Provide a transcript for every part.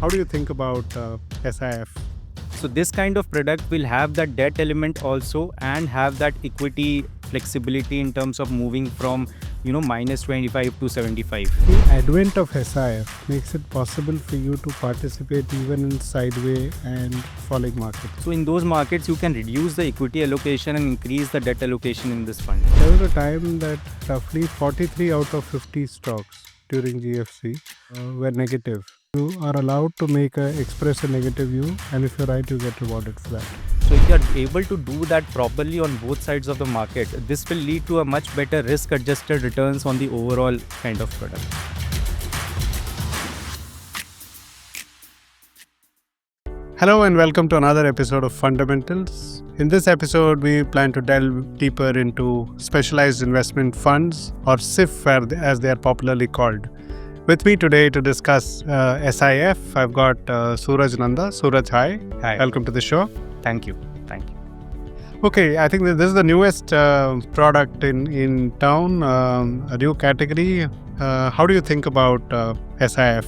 How do you think about SIF? So this kind of product will have that debt element also and have that equity flexibility in terms of moving from minus 25 to 75. The advent of SIF makes it possible for you to participate even in sideways and falling markets. So in those markets, you can reduce the equity allocation and increase the debt allocation in this fund. There was a time that roughly 43 out of 50 stocks during GFC were negative. You are allowed to express a negative view, and if you're right, you get rewarded for that. So if you are able to do that properly on both sides of the market, this will lead to a much better risk-adjusted returns on the overall kind of product. Hello and welcome to another episode of Fundamentals. In this episode, we plan to delve deeper into Specialised Investment Funds, or SIF as they are popularly called. With me today to discuss SIF, I've got Suraj Nanda. Suraj, hi. Hi. Welcome to the show. Thank you. Okay, I think that this is the newest product in town, a new category. How do you think about SIF?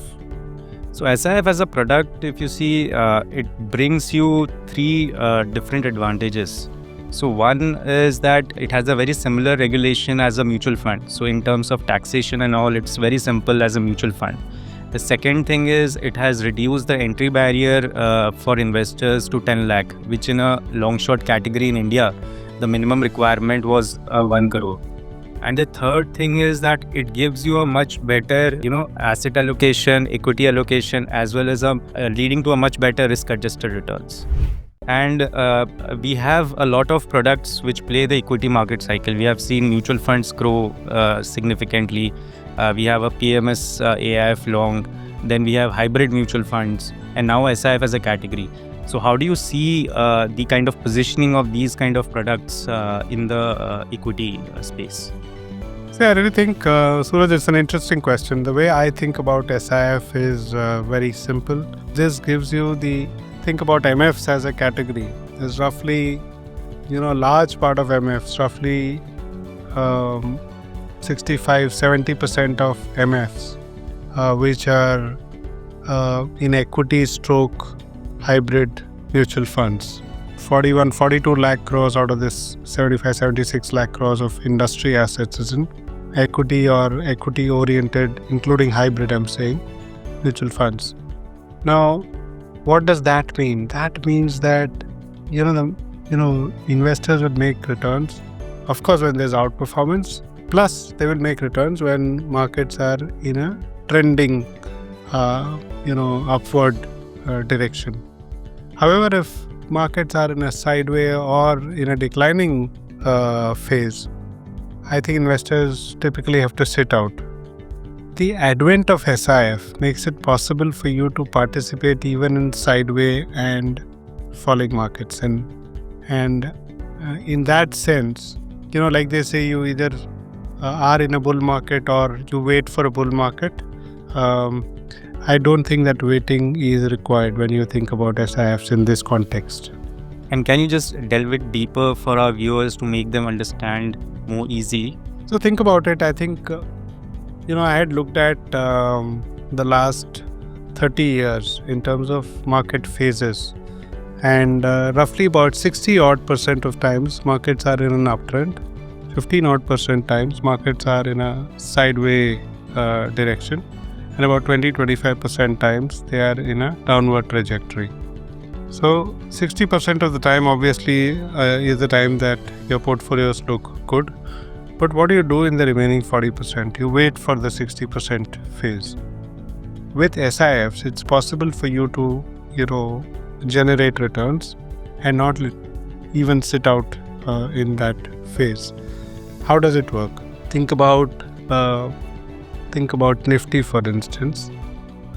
So SIF as a product, if you see, it brings you three different advantages. So one is that it has a very similar regulation as a mutual fund. So in terms of taxation and all, it's very simple as a mutual fund. The second thing is it has reduced the entry barrier for investors to 10 lakh, which in a long short category in India, the minimum requirement was 1 crore. And the third thing is that it gives you a much better, asset allocation, equity allocation, as well as leading to a much better risk-adjusted returns. And we have a lot of products which play the equity market cycle. We have seen mutual funds grow significantly. We have a PMS AIF long. Then we have hybrid mutual funds, and now SIF as a category. So how do you see the kind of positioning of these kind of products in the equity space? See, I really think, Suraj, it's an interesting question. The way I think about SIF is very simple. This gives you think about MFs as a category. There's roughly, a large part of MFs, roughly 65-70% of MFs, which are in equity stroke hybrid mutual funds. 42 lakh crores out of this 76 lakh crores of industry assets is in equity or equity oriented, including hybrid, I'm saying, mutual funds. Now, what does that mean? That means that investors will make returns, of course, when there's outperformance. Plus, they will make returns when markets are in a trending, upward direction. However, if markets are in a sideways or in a declining phase, I think investors typically have to sit out. The advent of SIF makes it possible for you to participate even in sideways and falling markets. And in that sense, like they say, you either are in a bull market or you wait for a bull market. I don't think that waiting is required when you think about SIFs in this context. And can you just delve it deeper for our viewers to make them understand more easily? So think about it. I think, I had looked at the last 30 years in terms of market phases. And roughly about 60% of times markets are in an uptrend. 15% times markets are in a sideways direction. And about 20-25% times they are in a downward trajectory. So 60% of the time obviously is the time that your portfolios look good. But what do you do in the remaining 40%? You wait for the 60% phase. With SIFs, it's possible for you to, generate returns and not even sit out in that phase. How does it work? Think about Nifty, for instance.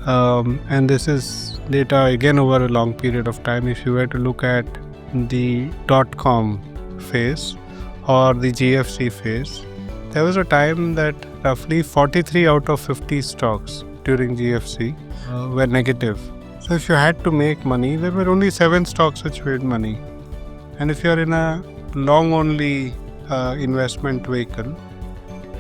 And this is data again over a long period of time. If you were to look at the .com phase or the GFC phase, there was a time that roughly 43 out of 50 stocks during GFC were negative. So if you had to make money, there were only 7 stocks which made money. And if you're in a long only investment vehicle,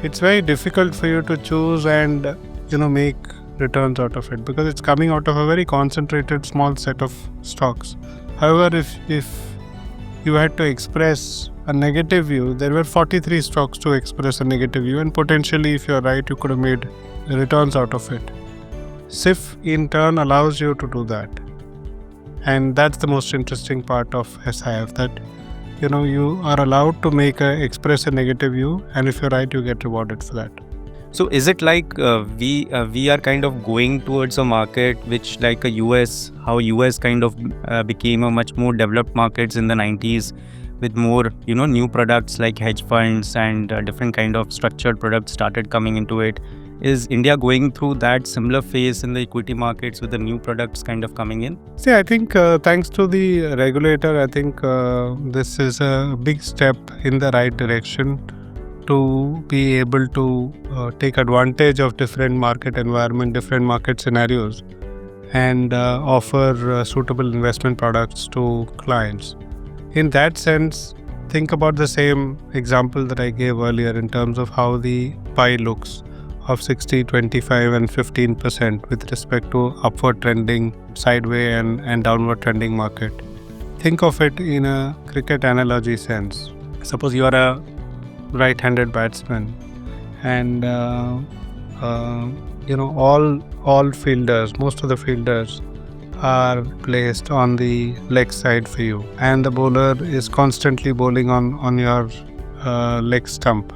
it's very difficult for you to choose and make returns out of it, because it's coming out of a very concentrated small set of stocks. However, if you had to express a negative view, there were 43 stocks to express a negative view, and potentially, if you're right, you could have made returns out of it. SIF in turn allows you to do that, and that's the most interesting part of SIF, that you are allowed to express a negative view, and if you're right, you get rewarded for that. So is it like we are kind of going towards a market which, like how US kind of became a much more developed markets in the 90s, with more new products like hedge funds and different kind of structured products started coming into it? Is India going through that similar phase in the equity markets with the new products kind of coming in? See, I think thanks to the regulator, I think this is a big step in the right direction to be able to take advantage of different market environment, different market scenarios, and offer suitable investment products to clients. In that sense, think about the same example that I gave earlier in terms of how the pie looks of 60, 25 and 15% with respect to upward trending, sideway and downward trending market. Think of it in a cricket analogy sense. Suppose you are a right-handed batsman, and all fielders, most of the fielders are placed on the leg side for you, and the bowler is constantly bowling on your leg stump.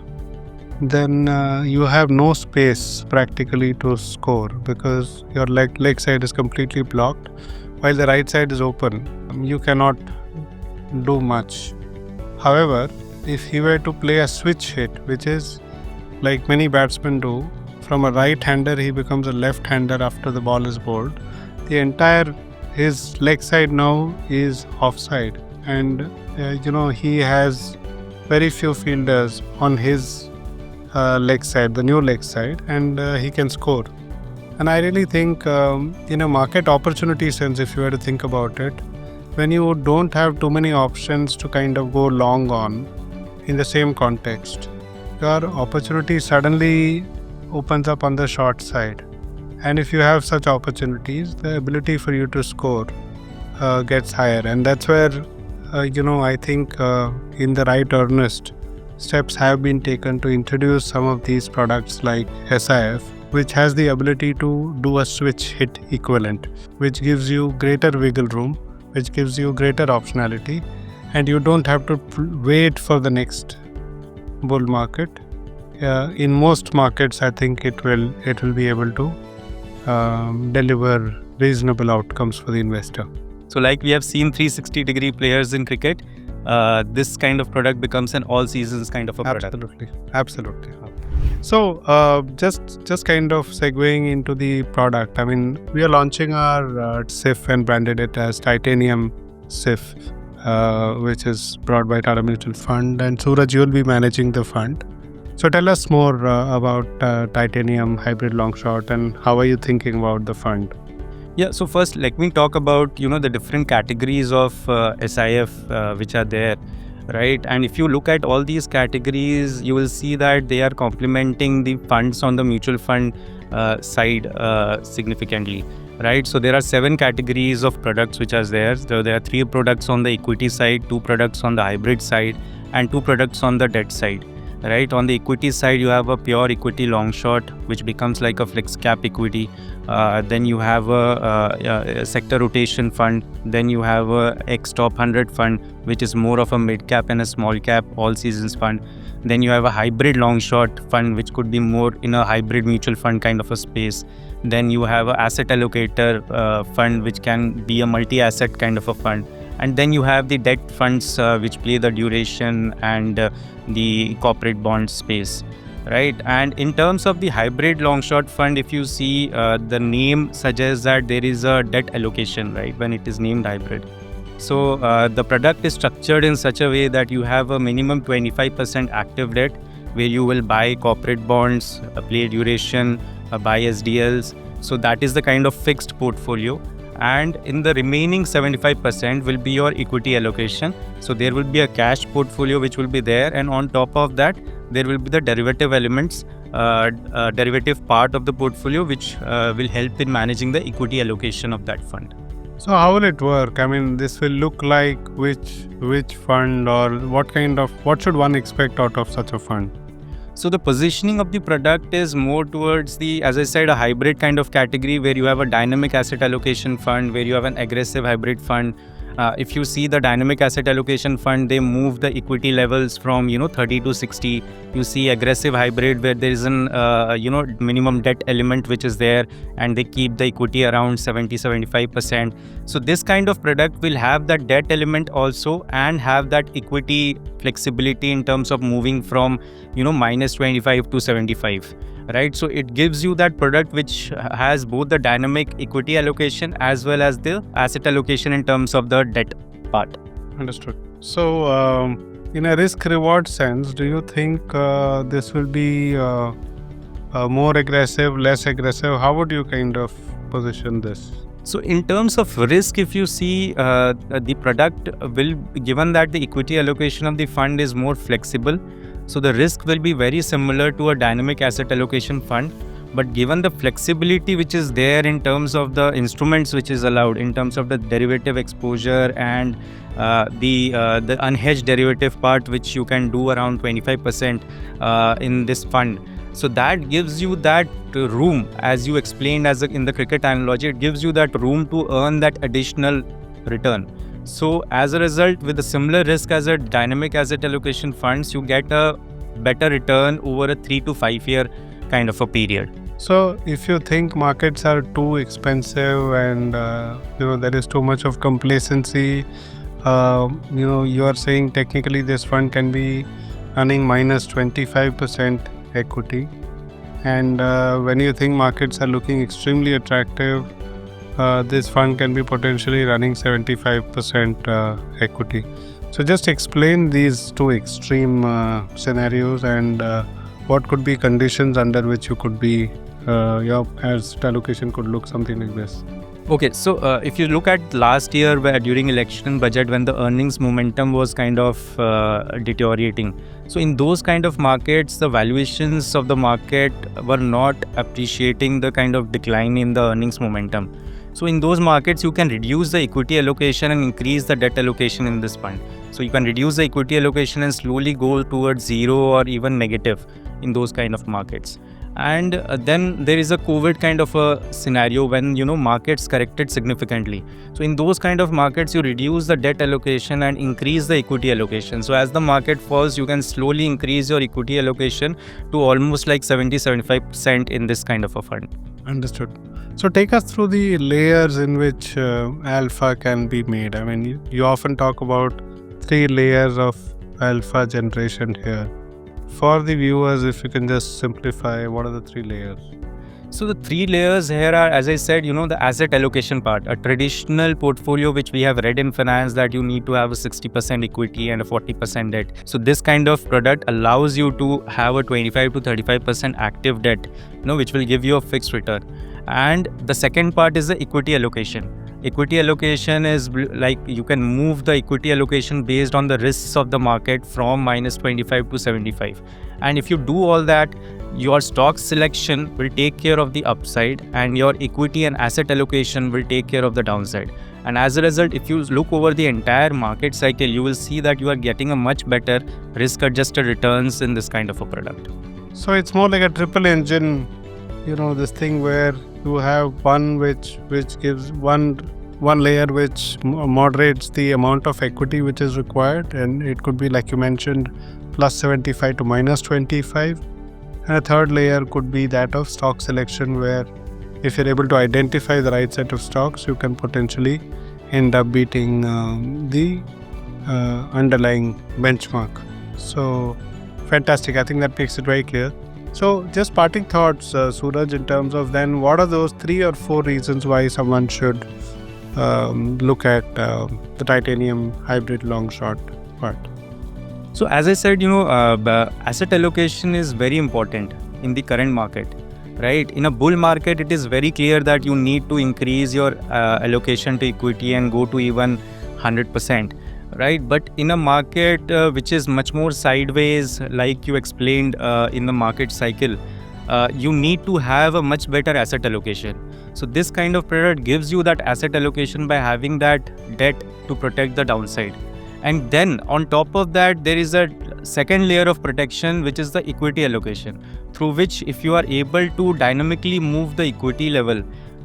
Then you have no space practically to score, because your leg side is completely blocked while the right side is open. You cannot do much. However, if he were to play a switch hit, which is like many batsmen do, from a right-hander he becomes a left-hander after the ball is bowled, his leg side now is offside, and he has very few fielders on his leg side, the new leg side, and he can score. And I really think in a market opportunity sense, if you were to think about it, when you don't have too many options to kind of go long on in the same context, your opportunity suddenly opens up on the short side. And if you have such opportunities, the ability for you to score gets higher. And that's where, I think in the right earnest, steps have been taken to introduce some of these products like SIF, which has the ability to do a switch hit equivalent, which gives you greater wiggle room, which gives you greater optionality, and you don't have to wait for the next bull market. In most markets, I think it will be able to deliver reasonable outcomes for the investor. So like we have seen 360-degree players in cricket, this kind of product becomes an all seasons kind of a product. Absolutely. So just kind of segueing into the product, I mean, we are launching our SIF and branded it as Titanium SIF, which is brought by Tata Mutual Fund, and Suraj, you will be managing the fund. So tell us more about Titanium Hybrid Long Short, and how are you thinking about the fund? Yeah, so first let me talk about the different categories of SIF which are there, right? And if you look at all these categories, you will see that they are complementing the funds on the mutual fund side significantly, right? So there are 7 categories of products which are there. So there are 3 products on the equity side, 2 products on the hybrid side, and 2 products on the debt side. Right, on the equity side, you have a pure equity long short, which becomes like a flex cap equity. Then you have a sector rotation fund. Then you have a X Top 100 fund, which is more of a mid cap and a small cap all seasons fund. Then you have a hybrid long short fund, which could be more in a hybrid mutual fund kind of a space. Then you have a asset allocator fund, which can be a multi-asset kind of a fund. And then you have the debt funds which play the duration and the corporate bond space, right? And in terms of the hybrid long short fund, if you see the name suggests that there is a debt allocation, right, when it is named hybrid. So the product is structured in such a way that you have a minimum 25% active debt, where you will buy corporate bonds, play duration, buy SDLs. So that is the kind of fixed portfolio. And in the remaining 75% will be your equity allocation. So there will be a cash portfolio which will be there, and on top of that there will be the derivative elements, derivative part of the portfolio, which will help in managing the equity allocation of that fund. So how will it work? I mean, this will look like which fund, or what should one expect out of such a fund? So the positioning of the product is more towards the, as I said, a hybrid kind of category where you have a dynamic asset allocation fund, where you have an aggressive hybrid fund. If you see the dynamic asset allocation fund, they move the equity levels from 30 to 60. You see aggressive hybrid where there is an minimum debt element which is there, and they keep the equity around 70-75%. So this kind of product will have that debt element also and have that equity flexibility in terms of moving from minus 25 to 75. Right, so it gives you that product which has both the dynamic equity allocation as well as the asset allocation in terms of the debt part. Understood. So, in a risk-reward sense, do you think this will be more aggressive, less aggressive? How would you kind of position this? So in terms of risk, if you see the product will, given that the equity allocation of the fund is more flexible, so the risk will be very similar to a dynamic asset allocation fund. But given the flexibility which is there in terms of the instruments which is allowed, in terms of the derivative exposure and the unhedged derivative part which you can do around 25% in this fund. So that gives you that room, as you explained in the cricket analogy, it gives you that room to earn that additional return. So as a result, with a similar risk as a dynamic asset allocation funds, you get a better return over a 3 to 5 year kind of a period. So if you think markets are too expensive and there is too much of complacency, you are saying technically this fund can be earning minus 25% equity, and when you think markets are looking extremely attractive, this fund can be potentially running 75% equity. So just explain these two extreme scenarios and what could be conditions under which you could be your asset allocation could look something like this. Okay, so if you look at last year where during election budget when the earnings momentum was kind of deteriorating, so in those kind of markets the valuations of the market were not appreciating the kind of decline in the earnings momentum. So in those markets you can reduce the equity allocation and increase the debt allocation in this fund. So you can reduce the equity allocation and slowly go towards zero or even negative in those kind of markets. And then there is a COVID kind of a scenario when markets corrected significantly. So in those kind of markets you reduce the debt allocation and increase the equity allocation. So as the market falls, you can slowly increase your equity allocation to almost like 70-75% in this kind of a fund. Understood. So take us through the layers in which alpha can be made. I mean, you often talk about 3 layers of alpha generation here. For the viewers, if you can just simplify, what are the 3 layers? So the 3 layers here are, as I said, the asset allocation part. A traditional portfolio which we have read in finance that you need to have a 60% equity and a 40% debt. So this kind of product allows you to have a 25 to 35% active debt, which will give you a fixed return. And the second part is the equity allocation. Equity allocation is like you can move the equity allocation based on the risks of the market from minus 25 to 75. And if you do all that, your stock selection will take care of the upside and your equity and asset allocation will take care of the downside. And as a result, if you look over the entire market cycle, you will see that you are getting a much better risk-adjusted returns in this kind of a product. So it's more like a triple engine, this thing where you have one which gives one layer which moderates the amount of equity which is required, and it could be like you mentioned plus 75 to minus 25, and a third layer could be that of stock selection, where if you're able to identify the right set of stocks, you can potentially end up beating the underlying benchmark. So fantastic. I think that makes it very clear. So just parting thoughts, Suraj, in terms of then what are those 3 or 4 reasons why someone should look at the titanium hybrid long short part? So as I said, asset allocation is very important in the current market, right? In a bull market, it is very clear that you need to increase your allocation to equity and go to even 100%. right? But in a market which is much more sideways, like you explained in the market cycle, you need to have a much better asset allocation. So this kind of product gives you that asset allocation by having that debt to protect the downside. And then on top of that, there is a second layer of protection, which is the equity allocation, through which if you are able to dynamically move the equity level,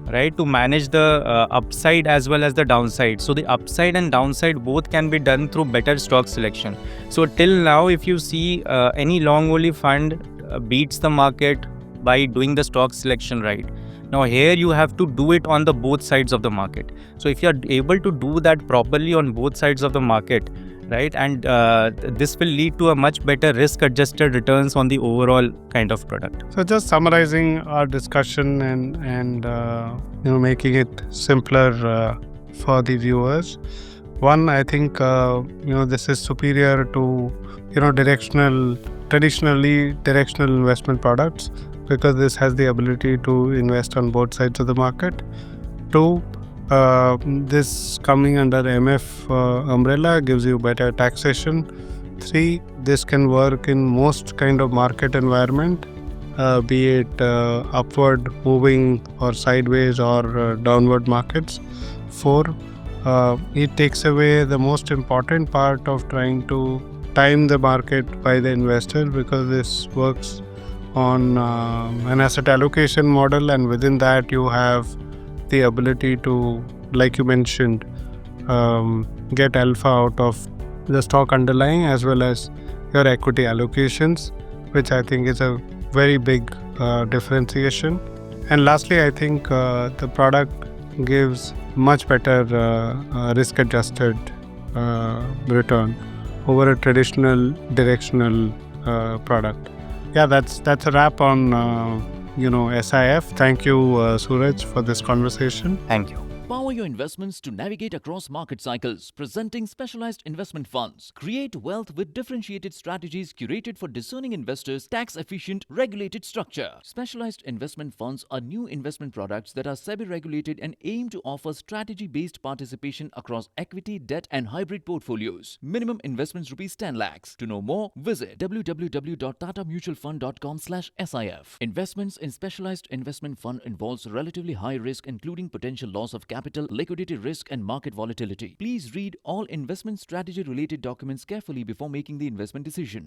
right, to manage the upside as well as the downside. So the upside and downside both can be done through better stock selection. So till now, if you see any long only fund beats the market by doing the stock selection right. Now here you have to do it on the both sides of the market. So if you are able to do that properly on both sides of the market, right, and this will lead to a much better risk adjusted returns on the overall kind of product. So just summarizing our discussion and making it simpler for the viewers. One, I think this is superior to traditionally directional investment products, because this has the ability to invest on both sides of the market. Two, this coming under MF umbrella gives you better taxation. Three, this can work in most kind of market environment, be it upward moving or sideways or downward markets. Four, it takes away the most important part of trying to time the market by the investor, because this works on an asset allocation model, and within that you have the ability to, like you mentioned, get alpha out of the stock underlying as well as your equity allocations, which I think is a very big differentiation. And lastly, I think the product gives much better risk adjusted return over a traditional directional product. Yeah, that's a wrap on SIF. Thank you, Suraj, for this conversation. Thank you. Power your investments to navigate across market cycles, presenting Specialized Investment Funds. Create wealth with differentiated strategies curated for discerning investors, tax-efficient, regulated structure. Specialized Investment Funds are new investment products that are SEBI regulated and aim to offer strategy-based participation across equity, debt and hybrid portfolios. Minimum investments rupees 10 lakhs. To know more, visit www.tatamutualfund.com/SIF. Investments in Specialized Investment Fund involves relatively high risk, including potential loss of capital, liquidity risk and market volatility. Please read all investment strategy related documents carefully before making the investment decision.